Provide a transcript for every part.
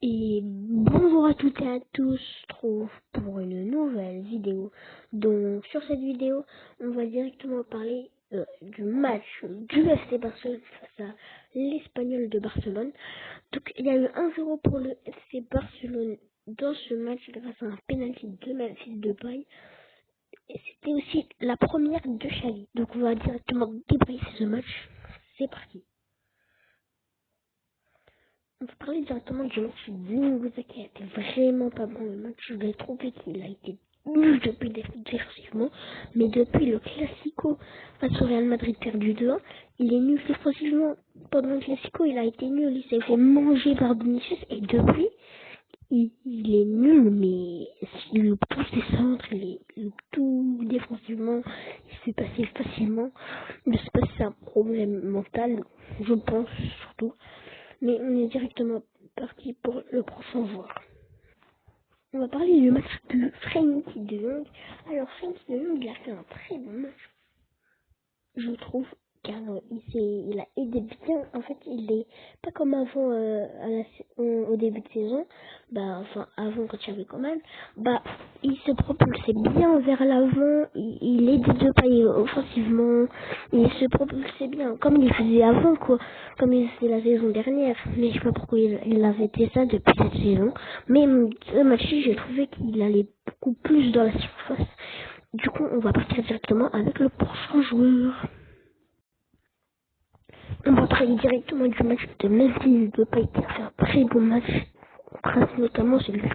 Et bonjour à toutes et à tous, je trouve pour une nouvelle vidéo. Donc sur cette vidéo, on va directement parler du match du FC Barcelone face à l'Espagnol de Barcelone. Donc il y a eu 1-0 pour le FC Barcelone dans ce match grâce à un penalty de Memphis Depay. Et c'était aussi la première de Xavi. Donc on va directement débriefer ce match. C'est parti. On va parler directement du match de Linguza qui a été vraiment pas bon le match. Je l'ai trouvé qu'il a été nul depuis défensivement, mais depuis le Classico face au Real Madrid perdu 2-1, il est nul défensivement. Pendant le Classico, il a été nul, il s'est fait manger par Vinicius et depuis, il est nul, mais il loupe tous ses centres, il loupe tout défensivement, il se fait passer facilement. Je sais pas si c'est un problème mental, je pense surtout. Mais on est directement parti pour le prochain joueur. On va parler du match de Frenkie de Jong. Alors Frenkie de Jong, il a fait un très bon match, je trouve, car il a aidé bien. En fait, il est pas comme avant au début de saison. Enfin avant quand il y avait Coman, il se propulsait bien vers l'avant. Il aidait Depay offensivement. Il se propulsait bien, comme il faisait avant quoi, comme il faisait la saison dernière. Mais je sais pas pourquoi il avait fait ça depuis cette saison. Mais ce match-ci, j'ai trouvé qu'il allait beaucoup plus dans la surface. Du coup, on va partir directement avec le prochain joueur. On va parler directement du match de Memphis Depay qui a fait un très bon match. Notamment, c'est grâce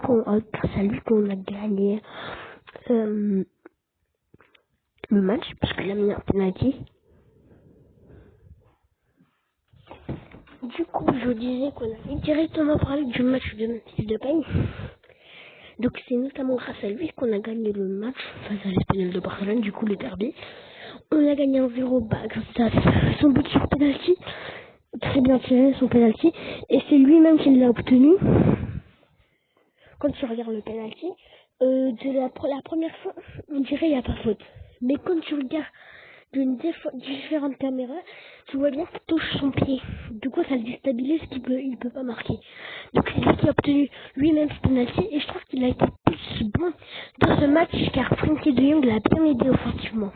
à lui qu'on a gagné le match, parce qu'il a mis un penalty. Du coup, je disais qu'on allait directement parler du match de Memphis Depay. Donc, c'est notamment grâce à lui qu'on a gagné le match face à l'Espagnol de Barcelone, du coup, le derby. On a gagné 1-0 grâce à son but sur penalty. Très bien tiré son penalty. Et c'est lui-même qui l'a obtenu. Quand tu regardes le penalty, la première fois, on dirait qu'il n'y a pas faute. Mais quand tu regardes différentes caméras, tu vois bien qu'il touche son pied. Du coup, ça le déstabilise, il peut pas marquer. Donc c'est lui qui a obtenu lui-même ce penalty et je trouve qu'il a été plus bon dans ce match car Frenkie de Jong l'a bien aidé offensivement.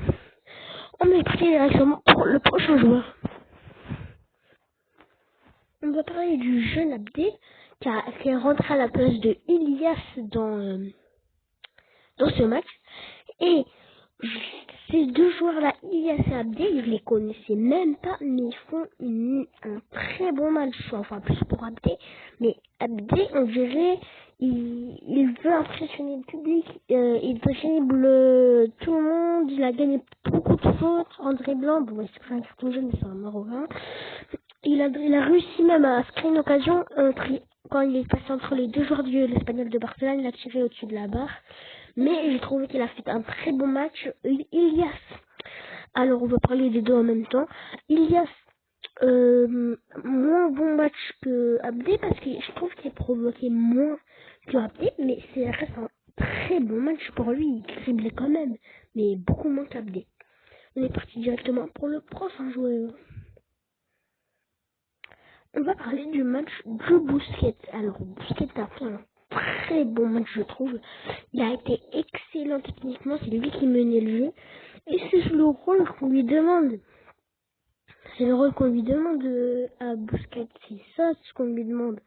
On est parti directement pour le prochain joueur. On va parler du jeune Abdé qui est rentré à la place de Ilias dans ce match. Et ces deux joueurs-là, Ilias et Abdé, je les connaissais même pas, mais ils font un très bon match. Enfin, plus pour Abdé. Mais Abdé, on dirait, il veut impressionner le public, il dribble tout le monde, il a gagné beaucoup de fautes en dribblant. Bon, c'est un carton jaune, mais c'est un Marocain. Il a réussi même à se créer une occasion quand il est passé entre les deux joueurs de l'Espagnol de Barcelone, il a tiré au-dessus de la barre. Mais j'ai trouvé qu'il a fait un très bon match. Ilias, alors on va parler des deux en même temps. Ilias, moins bon match que Abdé parce que je trouve qu'il est provoqué moins que Abdé, mais c'est reste un très bon match pour lui. Il driblait quand même, mais beaucoup moins qu'Abdé. On est parti directement pour le prochain joueur. On va parler du match de Busquets. Alors, Busquets a fait un très bon match, je trouve. Il a été excellent techniquement, c'est lui qui menait le jeu. Et c'est le rôle qu'on lui demande. C'est le rôle qu'on lui demande à Busquets. C'est ça ce qu'on lui demande.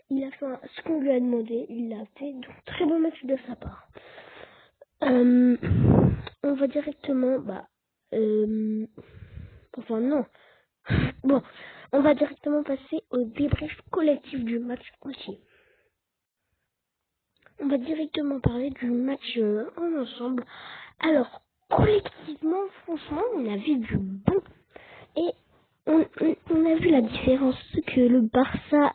Il a fait ce qu'on lui a demandé. Il l'a fait. Donc, très bon match de sa part. On va directement, enfin non. Bon, on va directement passer au débrief collectif du match entier. On va directement parler du match en ensemble. Alors, collectivement, franchement, on a vu du bon. Et on a vu la différence que le Barça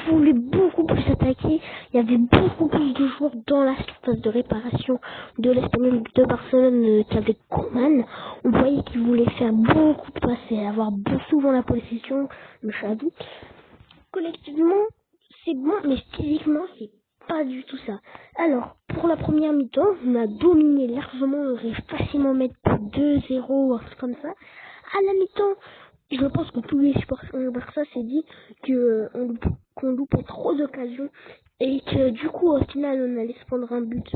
voulait beaucoup plus attaquer. Il y avait beaucoup plus de joueurs dans la surface de réparation de l'Espagnol de Barcelone qu'avec Koeman. On voyait qu'il voulait faire beaucoup de passes et avoir souvent la possession, le Xavi. Collectivement, c'est bon, mais physiquement, c'est pas du tout ça. Alors, pour la première mi-temps, on a dominé largement, on aurait facilement mettre 2-0 ou un truc comme ça. À la mi-temps, je pense que tous les supporters du Barça s'est dit que qu'on loupait trop d'occasions et que du coup au final on allait se prendre un but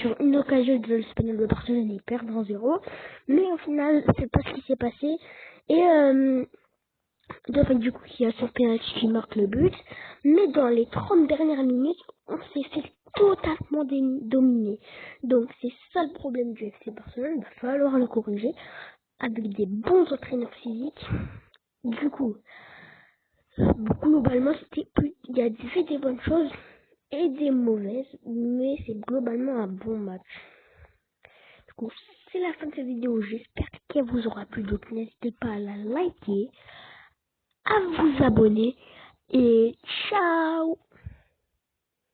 sur une occasion de l'Espagnol de Barcelone et perdre en 0, mais au final c'est pas ce qui s'est passé et donc, du coup il y a son penalty qui marque le but, mais dans les 30 dernières minutes on s'est fait totalement dominer. Donc c'est ça le problème du FC Barcelone, il va falloir le corriger avec des bons entraîneurs physiques. Du coup globalement, il y a fait des bonnes choses et des mauvaises, mais c'est globalement un bon match. Du coup, c'est la fin de cette vidéo. J'espère qu'elle vous aura plu. Donc, n'hésitez pas à la liker, à vous abonner et ciao!